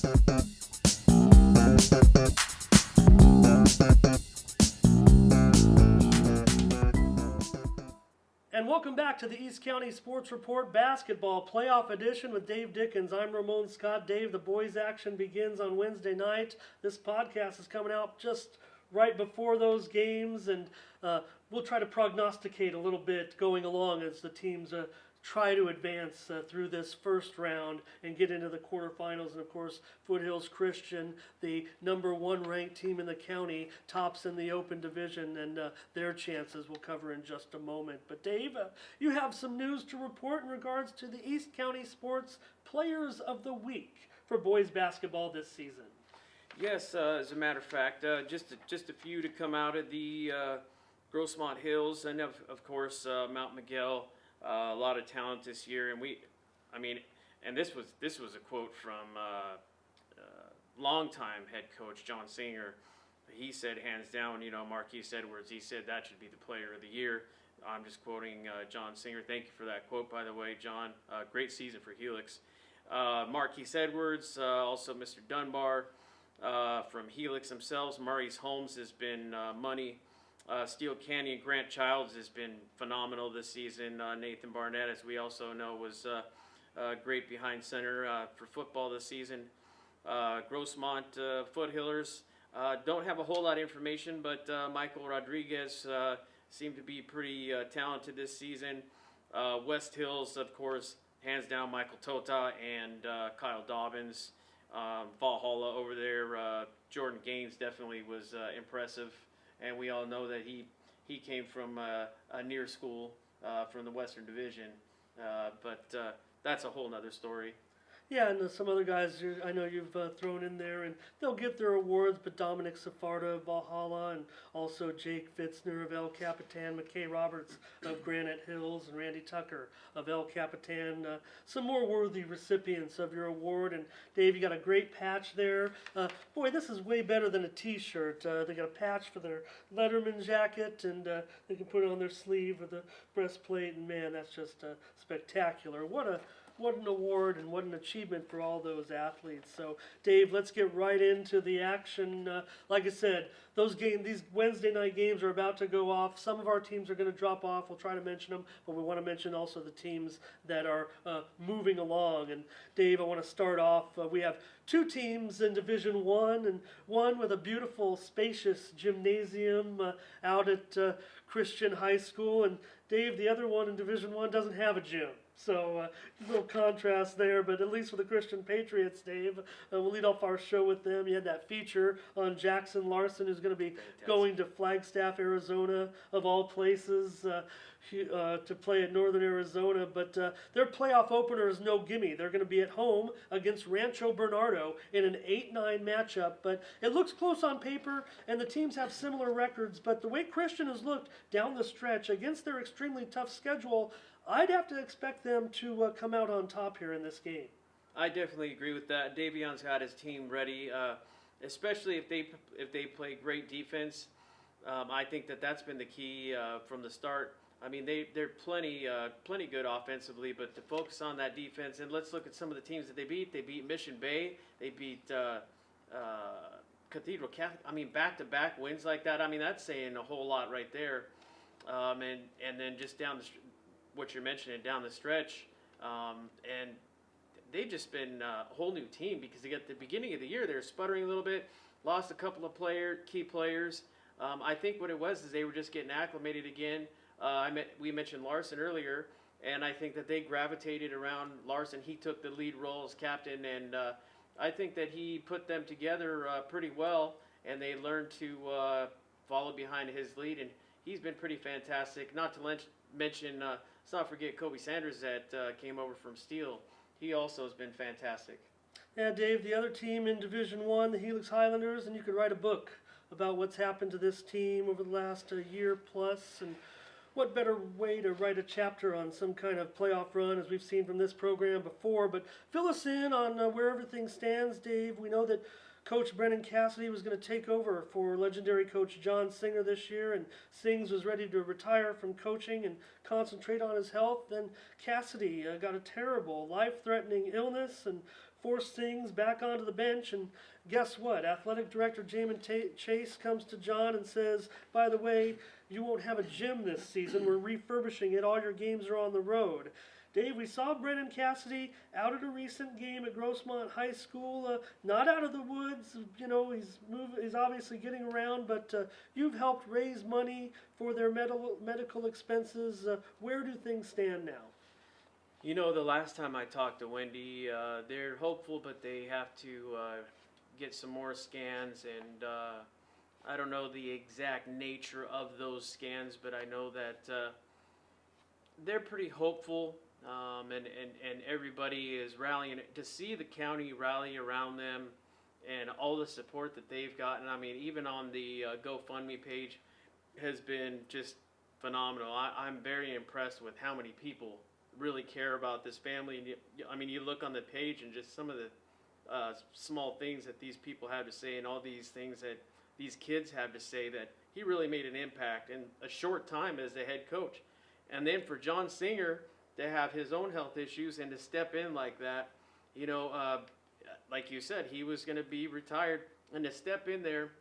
And welcome back to the East County Sports Report Basketball Playoff Edition with Dave Dickens. I'm Ramon Scott. Dave, the boys' action begins on Wednesday night. This podcast is coming out just right before those games, and we'll try to prognosticate a little bit going along as the teams try to advance through this first round and get into the quarterfinals. And of course, Foothills Christian, the number one ranked team in the county, tops in the open division, and their chances we'll cover in just a moment. But Dave, you have some news to report in regards to the East County Sports Players of the Week for boys basketball this season. Yes, as a matter of fact, just a few to come out of the Grossmont Hills, and of course Mount Miguel. A lot of talent this year, and this was a quote from longtime head coach John Singer. He said, hands down, Marquise Edwards. He said that should be the player of the year. I'm just quoting John Singer. Thank you for that quote, by the way, John. Great season for Helix. Marquise Edwards, also Mr. Dunbar from Helix themselves. Maurice Holmes has been money. Steel Canyon, Grant Childs has been phenomenal this season. Nathan Barnett, as we also know, was great behind center for football this season. Grossmont Foothillers don't have a whole lot of information, but Michael Rodriguez seemed to be pretty talented this season. West Hills, of course, hands down Michael Tota and Kyle Dobbins. Valhalla over there, Jordan Gaines definitely was impressive. And we all know that he came from a near school from the Western Division, but that's a whole nother story. Yeah, and some other guys I know you've thrown in there, and they'll get their awards, but Dominic Safarda of Valhalla, and also Jake Fitzner of El Capitan, McKay Roberts of Granite Hills, and Randy Tucker of El Capitan. Some more worthy recipients of your award. And Dave, you got a great patch there. Boy, this is way better than a t-shirt. They got a patch for their Letterman jacket, and they can put it on their sleeve with a breastplate, and man, that's just spectacular. What an award and what an achievement for all those athletes. So, Dave, let's get right into the action. Like I said, these Wednesday night games are about to go off. Some of our teams are going to drop off. We'll try to mention them, but we want to mention also the teams that are moving along. And, Dave, I want to start off. We have two teams in Division One, and one with a beautiful, spacious gymnasium out at Christian High School. And, Dave, the other one in Division One doesn't have a gym. So a little contrast there, but at least for the Christian Patriots, Dave, we'll lead off our show with them. You had that feature on Jackson Larson, who's going to be going to Flagstaff, Arizona, of all places, to play at Northern Arizona. But their playoff opener is no gimme. They're going to be at home against Rancho Bernardo in an 8-9 matchup. But it looks close on paper, and the teams have similar records. But the way Christian has looked down the stretch against their extremely tough schedule, I'd have to expect them to come out on top here in this game. I definitely agree with that. Davion's got his team ready, especially if they play great defense. I think that's been the key from the start. I mean, they're plenty good offensively, but to focus on that defense. And let's look at some of the teams that they beat. They beat Mission Bay. They beat Cathedral Catholic. I mean, back-to-back wins like that. I mean, that's saying a whole lot right there. And then just down what you're mentioning down the stretch, and they've just been a whole new team, because at the beginning of the year they were sputtering a little bit, lost a couple of key players. I think what it was is they were just getting acclimated again. We mentioned Larson earlier, and I think that they gravitated around Larson. He took the lead role as captain, and I think that he put them together pretty well, and they learned to follow behind his lead, and he's been pretty fantastic. Not to mention, let's not forget Kobe Sanders that came over from Steele. He also has been fantastic. Yeah, Dave, the other team in Division One, the Helix Highlanders, and you could write a book about what's happened to this team over the last year plus, and what better way to write a chapter on some kind of playoff run as we've seen from this program before. But fill us in on where everything stands, Dave. We know that Coach Brennan Cassidy was going to take over for legendary coach John Singer this year, and Sings was ready to retire from coaching and concentrate on his health. Then Cassidy got a terrible, life-threatening illness, and force things back onto the bench. And guess what? Athletic Director Jamin Chase comes to John and says, by the way, you won't have a gym this season. We're refurbishing it. All your games are on the road. Dave, we saw Brennan Cassidy out at a recent game at Grossmont High School, not out of the woods. You know, he's obviously getting around, but you've helped raise money for their medical expenses. Where do things stand now? You know, the last time I talked to Wendy, they're hopeful, but they have to get some more scans, and I don't know the exact nature of those scans, but I know that they're pretty hopeful. And everybody is rallying to see the county rally around them and all the support that they've gotten. I mean, even on the GoFundMe page has been just phenomenal. I'm very impressed with how many people really care about this family. And you look on the page and just some of the small things that these people have to say and all these things that these kids have to say, that he really made an impact in a short time as the head coach. And then for John Singer to have his own health issues and to step in like that, you know, like you said, he was going to be retired, and to step in there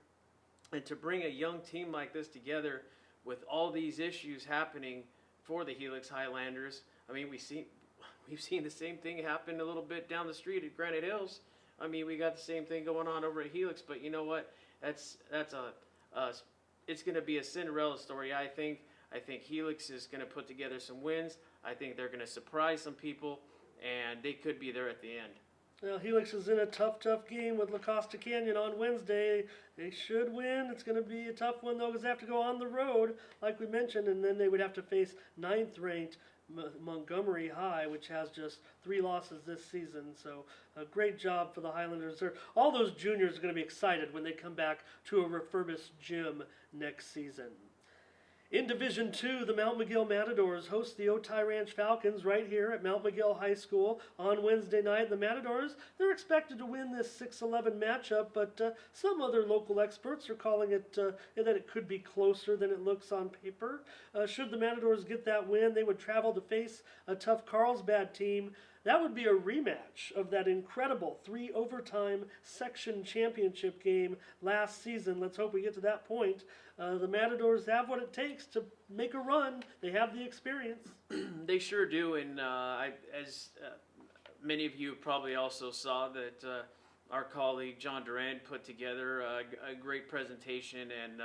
and to bring a young team like this together with all these issues happening for the Helix Highlanders. I mean, we've seen the same thing happen a little bit down the street at Granite Hills. I mean, we got the same thing going on over at Helix, but you know what? It's going to be a Cinderella story, I think. I think Helix is going to put together some wins. I think they're going to surprise some people, and they could be there at the end. Well, Helix is in a tough game with La Costa Canyon on Wednesday. They should win. It's going to be a tough one, though, because they have to go on the road, like we mentioned, and then they would have to face 9th-ranked Montgomery High, which has just 3 losses this season. So a great job for the Highlanders. All those juniors are going to be excited when they come back to a refurbished gym next season. In Division II, the Mount McGill Matadors host the Otay Ranch Falcons right here at Mount McGill High School on Wednesday night. The Matadors, they're expected to win this 6-11 matchup, but some other local experts are calling it that it could be closer than it looks on paper. Should the Matadors get that win, they would travel to face a tough Carlsbad team. That would be a rematch of that incredible 3-overtime section championship game last season. Let's hope we get to that point. The Matadors have what it takes to make a run. They have the experience. They sure do, and as many of you probably also saw, that our colleague John Durand put together a great presentation, and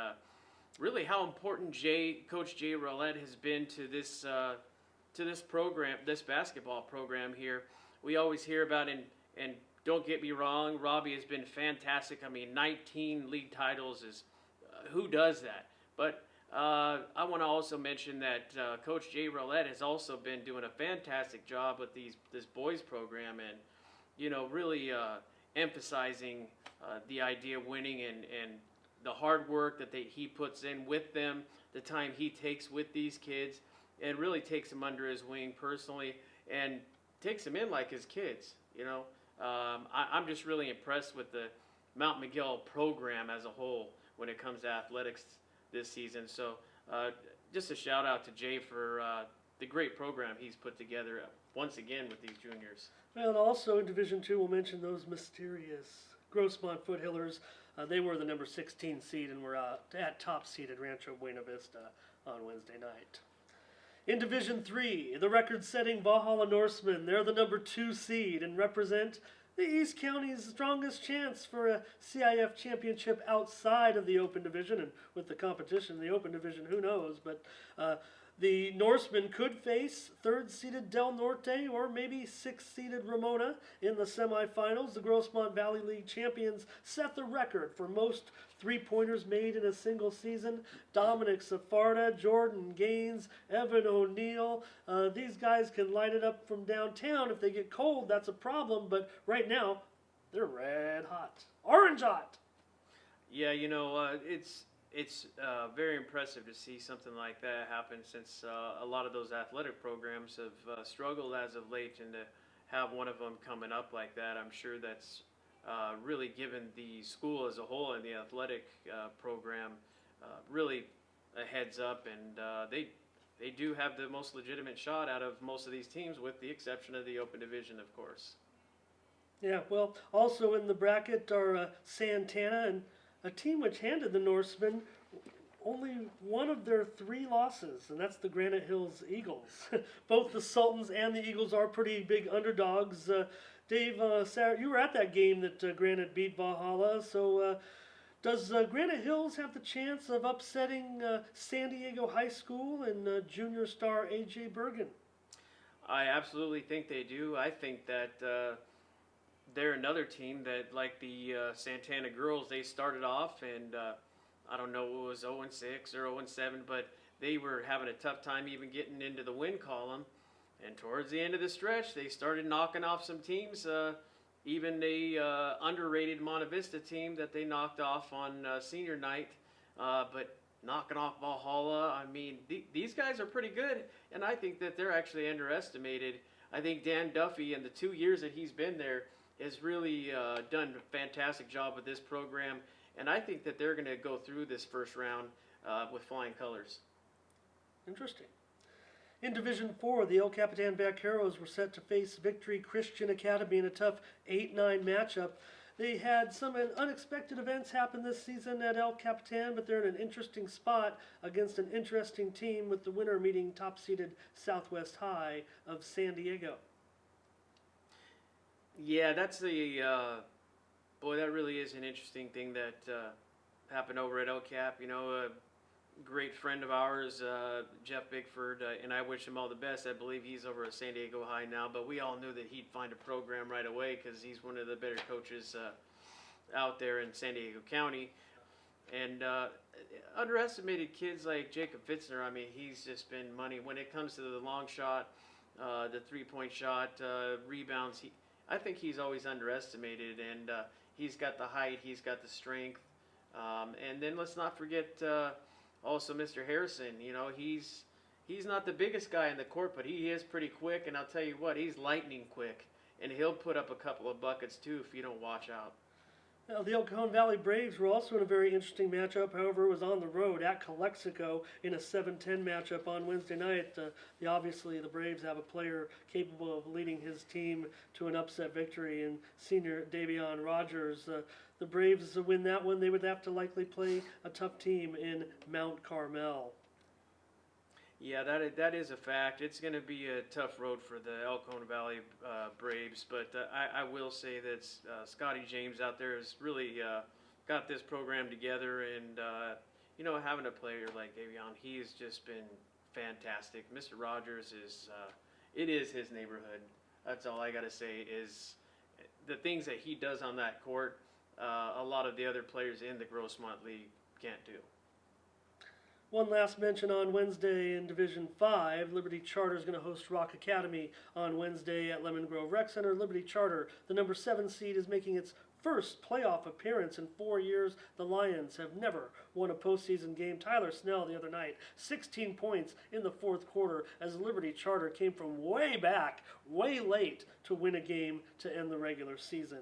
really how important Coach Jay Roulette has been to this program, this basketball program here. We always hear about, and don't get me wrong, Robbie has been fantastic. I mean, 19 league titles is, who does that? But I want to also mention that Coach Jay Roulette has also been doing a fantastic job with this boys program, and you know, really emphasizing the idea of winning and the hard work that he puts in with them, the time he takes with these kids, and really takes them under his wing personally and takes them in like his kids. You know, I'm just really impressed with the Mount McGill program as a whole when it comes to athletics this season. So just a shout out to Jay for the great program he's put together once again with these juniors. Well, and also in Division II, we'll mention those mysterious Grossmont Foothillers. They were the number 16 seed and were at top seeded Rancho Buena Vista on Wednesday night. In Division III, the record-setting Valhalla Norsemen, they're the number 2 seed and represent the East County's strongest chance for a CIF championship outside of the Open Division. And with the competition in the Open Division, who knows? But the Norsemen could face 3rd-seeded Del Norte or maybe 6th-seeded Ramona in the semifinals. The Grossmont Valley League champions set the record for most three-pointers made in a single season. Dominic Safarda, Jordan Gaines, Evan O'Neill. These guys can light it up from downtown. If they get cold, that's a problem. But right now, they're red hot. Orange hot. Yeah, you know, it's very impressive to see something like that happen, since a lot of those athletic programs have struggled as of late, and to have one of them coming up like that, I'm sure that's really given the school as a whole and the athletic program really a heads up, and they do have the most legitimate shot out of most of these teams, with the exception of the Open Division, of course. Yeah, well, also in the bracket are Santana and a team which handed the Norsemen only one of their three losses, and that's the Granite Hills Eagles. Both the Sultans and the Eagles are pretty big underdogs. Dave, you were at that game that Granite beat Valhalla, so does Granite Hills have the chance of upsetting San Diego High School and junior star A.J. Bergen? I absolutely think they do. I think that they're another team that, like the Santana girls, they started off and I don't know, it was 0-6 or 0-7, but they were having a tough time even getting into the win column. And towards the end of the stretch, they started knocking off some teams. Even a underrated Monte Vista team that they knocked off on senior night, but knocking off Valhalla. I mean, these guys are pretty good, and I think that they're actually underestimated. I think Dan Duffy, in the 2 years that he's been there, has really done a fantastic job with this program, and I think that they're going to go through this first round with flying colors. Interesting. In Division 4, the El Capitan Vaqueros were set to face Victory Christian Academy in a tough 8-9 matchup. They had some unexpected events happen this season at El Capitan, but they're in an interesting spot against an interesting team, with the winner meeting top-seeded Southwest High of San Diego. Yeah, that's boy, that really is an interesting thing that happened over at El Cap. You know, great friend of ours, Jeff Bigford, and I wish him all the best. I believe he's over at San Diego High now, but we all knew that he'd find a program right away because he's one of the better coaches out there in San Diego County. And underestimated kids like Jacob Fitzner, I mean, he's just been money. When it comes to the long shot, the three-point shot, rebounds, I think he's always underestimated, and he's got the height, he's got the strength. And then let's not forget also Mr. Harrison. You know, he's not the biggest guy in the court, but he is pretty quick, and I'll tell you what, he's lightning quick, and he'll put up a couple of buckets too if you don't watch out. Now, the El Cajon Valley Braves were also in a very interesting matchup. However, it was on the road at Calexico in a 7-10 matchup on Wednesday night. Obviously, the Braves have a player capable of leading his team to an upset victory in senior Davion Rogers. The Braves win that one, they would have to likely play a tough team in Mount Carmel. Yeah, that is a fact. It's going to be a tough road for the El Cajon Valley Braves, but I will say that Scotty James out there has really got this program together, and you know, having a player like Davion, he has just been fantastic. Mr. Rogers it is his neighborhood. That's all I got to say is the things that he does on that court. A lot of the other players in the Grossmont League can't do. One last mention on Wednesday in Division 5. Liberty Charter is going to host Rock Academy on Wednesday at Lemon Grove Rec Center. Liberty Charter, the number 7 seed, is making its first playoff appearance in 4 years. The Lions have never won a postseason game. Tyler Snell the other night, 16 points in the fourth quarter as Liberty Charter came from way back, way late to win a game to end the regular season.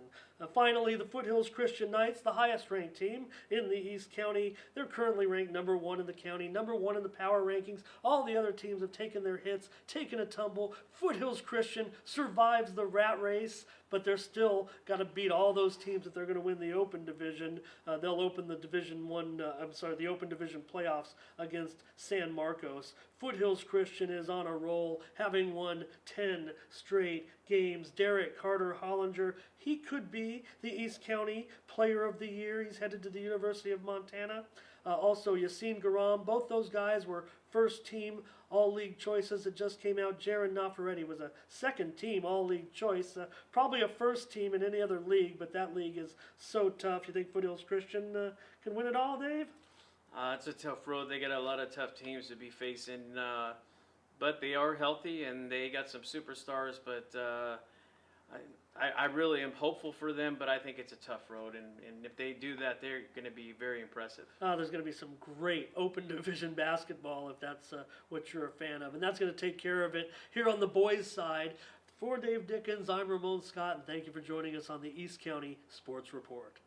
Finally, the Foothills Christian Knights, the highest ranked team in the East County. They're currently ranked number 1 in the county, number 1 in the power rankings. All the other teams have taken their hits, taken a tumble. Foothills Christian survives the rat race, but they're still got to beat all those teams if they're going to win the Open Division. They'll open the the Open Division playoffs against San Marcos. Foothills Christian is on a roll, having won 10 straight games. Derek Carter Hollinger, he could be the East County Player of the Year. He's headed to the University of Montana. Also, Yassine Garam, both those guys were first-team All-League choices that just came out. Jaron Nafaretti was a second-team All-League choice. Probably a first team in any other league, but that league is so tough. You think Foothills Christian can win it all, Dave? It's a tough road. They got a lot of tough teams to be facing, but they are healthy, and they got some superstars, but I really am hopeful for them, but I think it's a tough road, and if they do that, they're going to be very impressive. There's going to be some great Open Division basketball if that's what you're a fan of, and that's going to take care of it here on the boys' side. For Dave Dickens, I'm Ramon Scott, and thank you for joining us on the East County Sports Report.